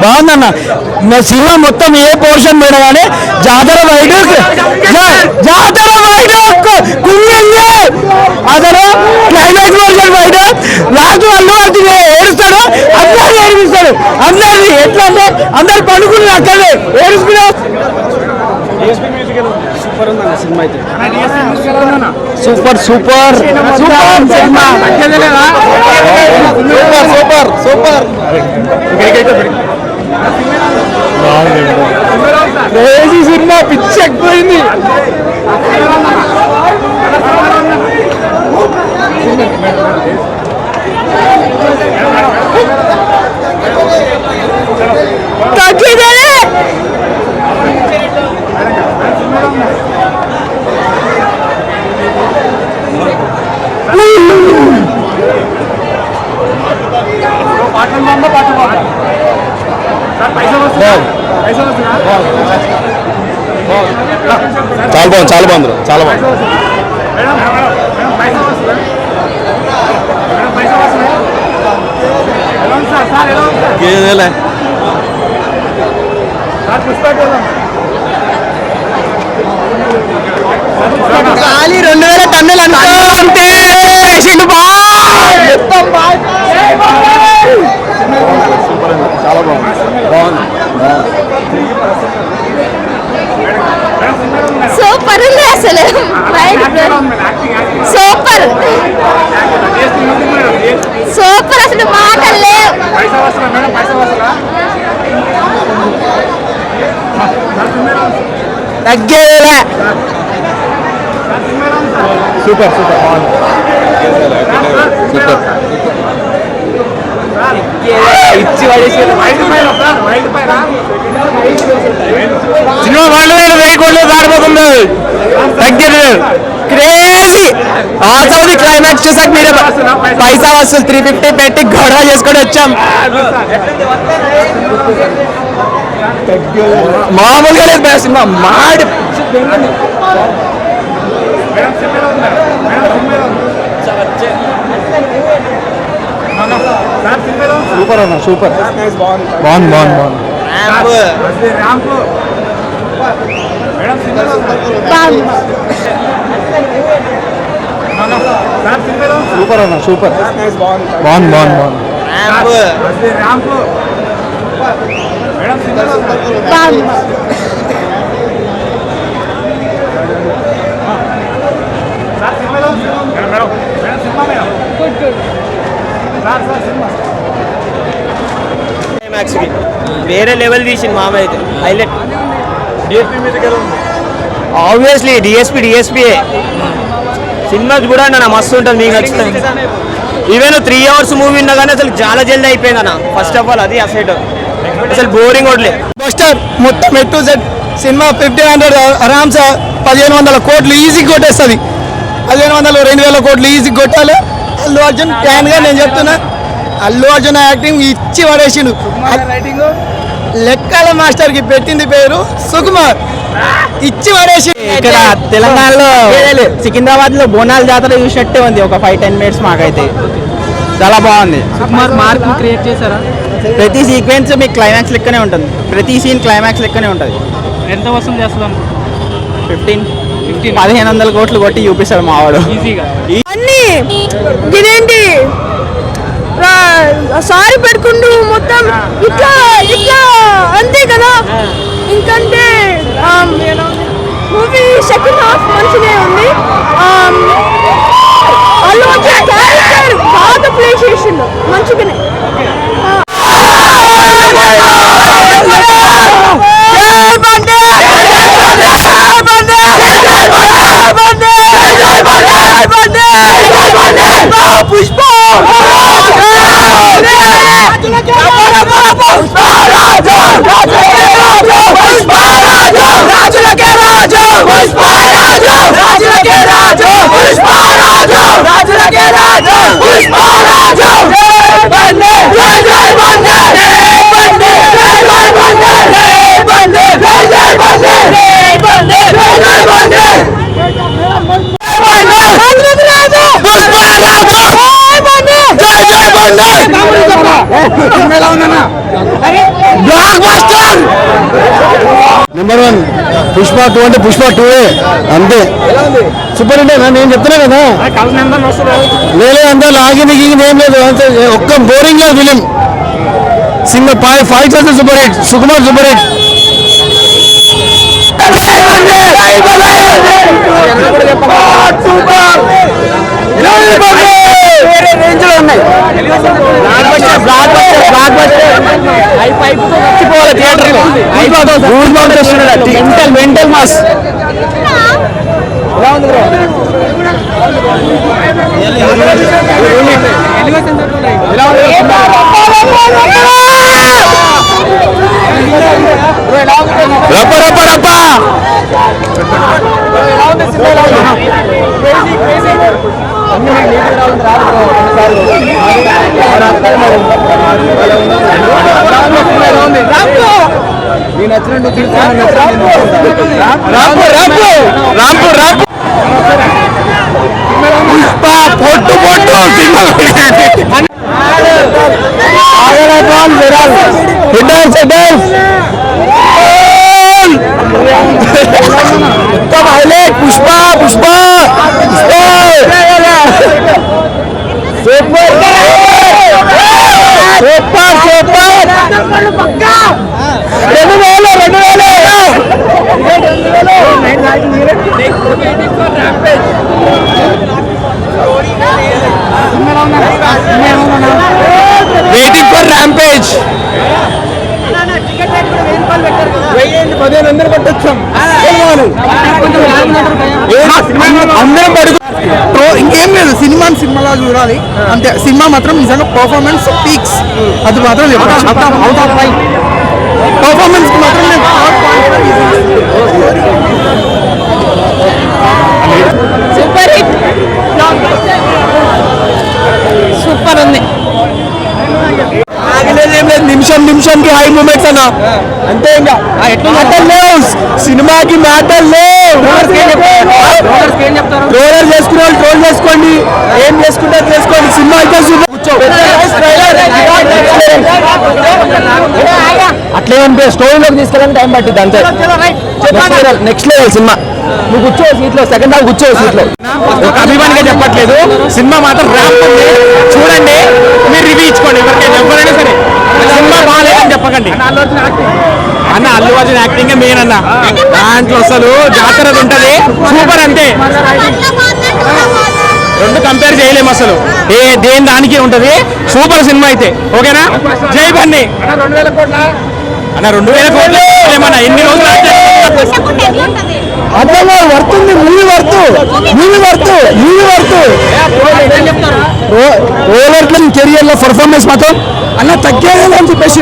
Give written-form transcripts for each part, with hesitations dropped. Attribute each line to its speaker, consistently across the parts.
Speaker 1: బాగుందన్న సినిమా మొత్తం ఏ పోర్షన్ మీద కానీ జాతర బయట అతను క్లైమాక్స్ పోర్షన్ బయట లాస్ట్ అల్లు అర్జున్ ఏడుస్తాడు, అందరు ఏడిపిస్తాడు. అందరు ఎట్లా అంటే అందరు పడుకుని అక్కడే ఏడుస్తున్నారు. సూపర్ ఉందన్న సినిమా అయితే, super super super cinema, super super super crazy cinema, పిచ్చి ఎక్కువైంది. చాలా బాగుంది, చాలా బాగుంది. ఖాళీ 2000 టన్నులు అంతే. చాలా బాగుంది.
Speaker 2: సూపర్ ఉంది అసలు, సూపర్ సూపర్ అసలు మాటలు లేవు.
Speaker 1: తగ్గేలా సూపర్ సూపర్ సూపర్ ఇచ్చి సినిమా బాగుంటుంది, వేయకుండా దాడిపోతుంది. తగ్గేది క్రేజీ ఆసౌది. క్లైమాక్స్ చూసాక మీరు పైసా వసూలు 350 పెట్టి గొడవ చేసుకొని వచ్చాం. మామూలుగా లేదు సినిమా, మాడి సూపర్ అన్న, సూపర్ బాగుంది బాగుంది బాగుంది. సూపర్ అన్న, సూపర్ బాగుంది బాగుంది బాగుంది.
Speaker 3: వేరే లెవెల్ తీసింది మామ అయితే, హైలైట్. ఆబ్వియస్లీ డిఎస్పీఏ సినిమా చూడండి అన్న, మస్తు ఉంటుంది, మీకు నచ్చుతుంది. ఈవెన్ 3 hours మూవీ ఉన్నా కానీ అసలు చాలా జల్దీ అయిపోయింది అన్న. ఫస్ట్ ఆఫ్ ఆల్ అది అసలు బోరింగ్ వడ్లే.
Speaker 1: పోస్టర్ మొత్తం ఎటు సెట్ సినిమా 1500 ఆరామ్సా 1500 కోట్లు ఈజీ కొట్టేస్తుంది. 1500 2000 కోట్లు ఈజీ కొట్టాలి. అల్లు అర్జున్ ప్లాన్గా నేను చెప్తున్నా, అల్లు అర్జున్ యాక్టింగ్ ఇచ్చి పడేసిండు. లెక్కల మాస్టర్ కి పెట్టింది పేరు సుకుమార్, ఇచ్చి పడేసి.
Speaker 3: ఇక్కడ తెలంగాణలో సికింద్రాబాద్ లో బోనాల జాతర చూసినట్టే ఉంది. ఒక 5-10 minutes మాకైతే చాలా బాగుంది.
Speaker 4: సుకుమార్ మార్క్ క్రియేట్ చేశారా?
Speaker 3: ప్రతి సీక్వెన్స్ మీకు క్లైమాక్స్ లెక్కనే ఉంటుంది, ప్రతి సీన్ క్లైమాక్స్ లెక్కనే ఉంటుంది.
Speaker 4: ఎంత వసూలు చేస్తాం?
Speaker 3: 1500 కోట్లు కొట్టి చూపిస్తాడు మావాడు
Speaker 4: ఈజీగా.
Speaker 2: అన్ని ఇదేంటి సారీ పెట్టుకుంటూ మొత్తం ఇట్లా ఇట్లా అంతే కదా. ఇంకంటే మూవీ సెకండ్ హాఫ్ మంచిగా ఉంది. అల్లు అర్జున్ క్యారెక్టర్ బాగా ప్లే చేసిండు మంచిగానే. Pushpa
Speaker 1: block buster number 1 Pushpa 2 అంటే పుష్ప 2 అంతే సూపర్ హిట్ నేను చెప్తున్నా కదా లేదు అంతా లాగిన గీగిన ఏం లేదు అంతే ఒక్క బోరింగ్ లేదు ఫిలిం సింగల్ ఫైట్ చేస్తే super hit Sukumar super hit mental mass రప్ప రప్ప రప్ప పొట్టు పొట్టు Pushpa Pushpa super super super 2000 waiting for rampage 1500 పట్టొచ్చాం అందరం పడుకో ఇంకేం లేదు సినిమాలో చూడాలి అంతే సినిమా మాత్రం నిజంగా పర్ఫార్మెన్స్ పీక్స్ అది మాత్రం పర్ఫార్మెన్స్ మాత్రం
Speaker 2: సూపర్ హిట్ సూపర్ ఉంది
Speaker 1: ఏం లేదు నిమిషంకి హై మూమెంట్స్ అన్న అంతే ఇంకా లేవు సినిమాకి మ్యాటర్ లేవు ట్రోలర్ చేసుకునే వాళ్ళు ట్రోల్ చేసుకోండి ఏం చేసుకుంటారు చేసుకోండి సినిమా అయితే అట్లే అంటే స్టోరీలోకి తీసుకెళ్ళడానికి టైం పట్టింది అంతే నెక్స్ట్ లెవెల్ సినిమా నువ్వు కూర్చో సీట్లో సెకండ్ హాఫ్ కూర్చో సీట్లో ఒక అభిమానిగా చెప్పట్లేదు సినిమా మాత్రం ర్యాంప్ ఉంది చూడండి మీరు రివ్యూ ఇచ్చుకోండి ఎవరైనా సరే సినిమా బాగాలేదని చెప్పకండి అన్న అల్లు అర్జున్ యాక్టింగ్ మెయిన్ అన్న దాంట్లో అసలు జాతర ఉంటది సూపర్ అంతే రెండు కంపేర్ చేయలేము అసలు దేని దానికి ఉంటది సూపర్ సినిమా అయితే ఓకేనా జై బన్నీ అన్న 2000 కోట్లు ఏమన్నా ఎన్ని రోజులు అర్థం వర్తుంది మూవీ వర్త్ ఓవర్లో కెరియర్ లో పర్ఫార్మెన్స్ మాత్రం అన్న తగ్గేది అని చెప్పేసి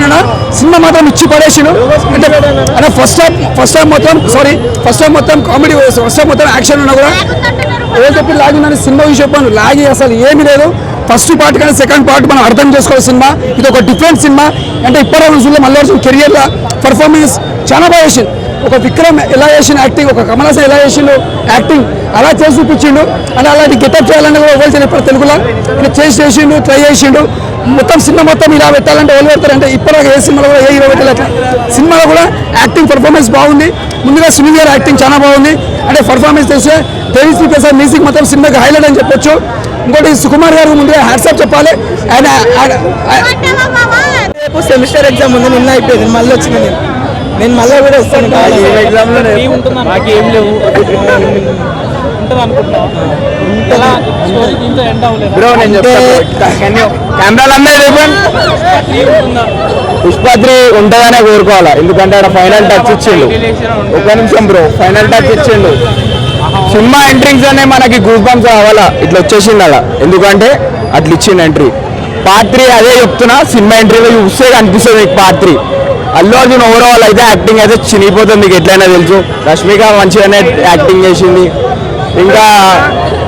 Speaker 1: సినిమా మాత్రం ఇచ్చి పడేసాను అంటే అన్న ఫస్ట్ హాఫ్ మొత్తం కామెడీ ఫస్ట్ హాఫ్ మొత్తం యాక్షన్ ఉన్నా కూడా ఏ చెప్పి లాగిందని సినిమా విషయం లాగి అసలు ఏమీ లేదు ఫస్ట్ పార్ట్ కానీ సెకండ్ పార్ట్ మనం అర్థం చేసుకోవాలి సినిమా ఇది ఒక డిఫరెంట్ సినిమా అంటే ఇప్పటి రోజుల్లో మళ్ళీ కెరియర్లో పర్ఫార్మెన్స్ చాలా బాగా చేసింది ఒక విక్రమ్ ఎలా చేసిన యాక్టింగ్ ఒక కమల్ హాసన్ ఎలా చేసిండు యాక్టింగ్ అలా చేసి చూపించిండు అని అలాంటి గెటప్ చేయాలని కూడా ఎవరు ఇప్పుడు తెలుగులో ఇలా చేసిండు ట్రై చేసిండు మొత్తం సినిమా మొత్తం ఇలా పెట్టాలంటే ఎవరు పెడతారంటే ఇప్పటిదాకా ఏ సినిమాలో కూడా ఏ హీరో పెట్టాలి సినిమాలో కూడా యాక్టింగ్ పర్ఫార్మెన్స్ బాగుంది ముందుగా సునీల్ గారి యాక్టింగ్ చాలా బాగుంది అంటే పర్ఫార్మెన్స్ చేస్తే దేవిశ్రీ ప్రసాద్ మ్యూజిక్ మొత్తం సినిమాకి హైలైట్ అని చెప్పొచ్చు ఇంకోటి సుకుమార్ గారు ముందుగా హ్యాట్సాప్ చెప్పాలి ఆయన రేపు సెమిస్టర్ ఎగ్జామ్ ఉంది నిన్న అయిపోయింది మళ్ళీ వచ్చింది నేను మళ్ళీ కూడా వస్తాను పుష్ప 3 ఉంటుందనే కోరుకోవాలా ఎందుకంటే అక్కడ ఫైనల్ టచ్ ఇచ్చిండు ఒక నిమిషం బ్రో ఫైనల్ టచ్ ఇచ్చిండు సినిమా ఎంట్రీస్ అనే మనకి గూస్ బంప్స్ కావాలా ఇట్లా వచ్చేసింది అలా ఎందుకంటే అట్లా ఇచ్చింది ఎంట్రీ పార్ట్ 3 అదే చెప్తున్నా సినిమా ఎంట్రీలో చూస్తే కనిపిస్తుంది మీకు పార్ట్ 3 అల్లు అర్జున్ ఓవరాల్ అయితే యాక్టింగ్ అయితే చినిగిపోతుంది మీకు ఎట్లయినా తెలుసు రష్మిక మంచిగానే యాక్టింగ్ చేసింది ఇంకా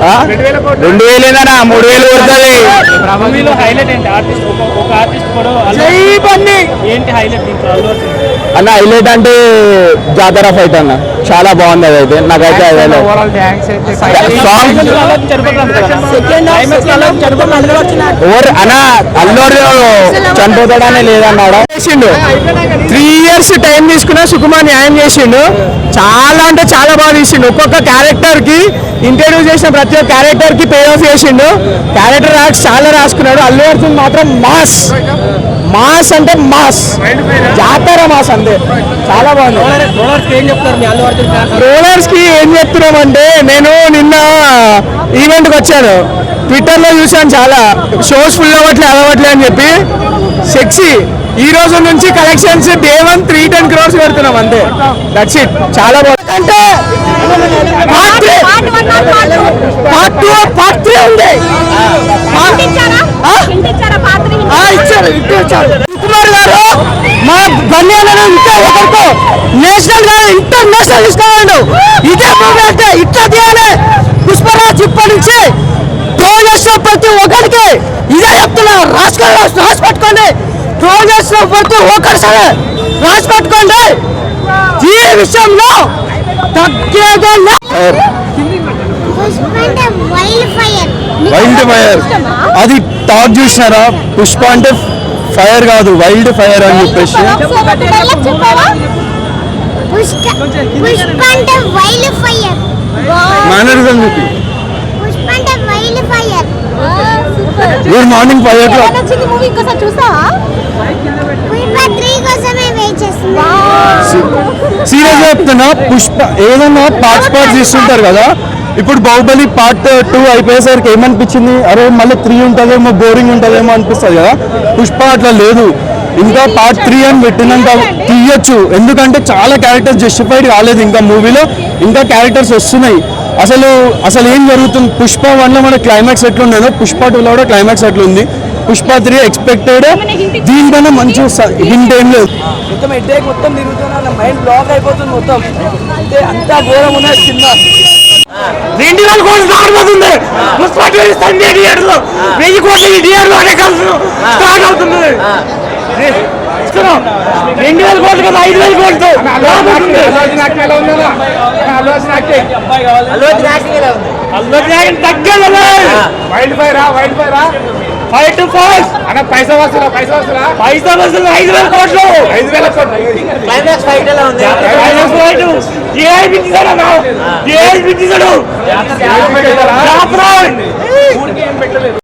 Speaker 1: 2000 ఏదైనా 3000 పడుతుంది అన్న హైలైట్ అంటే జాతర ఫైట్ అన్న
Speaker 3: చాలా బాగుంది అదైతే నాకైతే సాంగ్ అన్న అల్లు చనిపోతాడనే లేదన్నాడు చేసిండు 3 years టైం తీసుకున్నా సుకుమార్ న్యాయం చేసిండు చాలా అంటే చాలా బాగా తీసిండు ఒక్కొక్క క్యారెక్టర్ కి ఇంట్రడ్యూస్ చేసిన ప్రతి ఒక్క క్యారెక్టర్ కి పే ఆఫ్ చేసిండు క్యారెక్టర్ ఆర్ట్స్ చాలా రాసుకున్నాడు అల్లు అర్జున్ మాత్రం మాస్ అంటే మాస్ జాతర మాస్ అంతే చాలా బాగుంది రోలర్స్ కి ఏం చెప్తున్నామంటే నేను నిన్న ఈవెంట్ కి వచ్చాను ట్విట్టర్ లో చూసాను చాలా షోస్ ఫుల్ అవ్వట్లే అని చెప్పి సెక్సీ ఈ రోజు నుంచి కలెక్షన్స్ డే 1 310 crores పెడుతున్నాం అంతే దట్స్ ఇట్ చాలా బాగుంది అంటే పార్ట్ 3 ఉంది ఇచ్చారు సుకుమార్ గారు మా బండియాలను ఇంకా ఒకరితో నేషనల్ గా ఇంటర్నేషనల్ తీసుకోవాలండు ఇదే మూవీ అంటే ఇట్లా తీయాలి పుష్పరాజ్ ఇప్పటి నుంచి ట్రోల్ చేసిన ప్రతి ఒక్కరికి ఇదే చెప్తున్నా రాసి పెట్టుకోండి ట్రోల్ చేసిన ప్రతి ఒక్కరు సరే రాసి పెట్టుకోండి ఈ విషయంలో తగ్గేదే వైల్డ్ ఫైర్ అది టాక్ చూసినారా పుష్ప అంటే ఫైర్ కాదు వైల్డ్ ఫైర్ అని చెప్పేసి మేనరిజం చూపి గుడ్ మార్నింగ్ 5 o'clock సీరియస్ చెప్తున్నా పుష్ప ఏదన్నా పార్ట్స్ తీస్తుంటారు కదా ఇప్పుడు బాహుబలి పార్ట్ 2 అయిపోయేసరికి ఏమనిపించింది అరే మళ్ళీ 3 ఉంటుందేమో బోరింగ్ ఉంటుందేమో అనిపిస్తుంది కదా పుష్ప అట్లా లేదు ఇంకా పార్ట్ 3 అని పెట్టినంత తీయొచ్చు ఎందుకంటే చాలా క్యారెక్టర్స్ జస్టిఫైడ్ కాలేదు ఇంకా మూవీలో ఇంకా క్యారెక్టర్స్ వస్తున్నాయి అసలు ఏం జరుగుతుంది పుష్ప 1 లో మన క్లైమాక్స్ ఎట్లుండేదో పుష్ప 2 లో కూడా క్లైమాక్స్ ఎట్లుంది పుష్ప 3 ఎక్స్పెక్టెడ్ దీనికన్నా మంచి హింట్ ఏం లేదు
Speaker 5: మొత్తం హెడ్ఏక్ మొత్తం తిరుగుతున్నా మైండ్ బ్లాక్ అయిపోతుంది మొత్తం అంటే అంతా ఘోరం ఉన్నది సినిమా
Speaker 3: 2000 కోట్లు దాటుతుంది పుష్ప 2 సండే థియేటర్లో 1000 కోట్లు ఈ థియేటర్లో స్టార్ట్ అవుతుంది 2000 కోట్లు కదా 5000 కోట్లు
Speaker 1: wild fire
Speaker 3: fight to fight
Speaker 1: అన్న పైసా వసూలా
Speaker 3: 5000 కోట్లు
Speaker 1: 5000 కోట్లు
Speaker 5: క్లైమాక్స్ ఫైట్ ఎలా ఉంది
Speaker 3: ఏ బిట్టిసాడు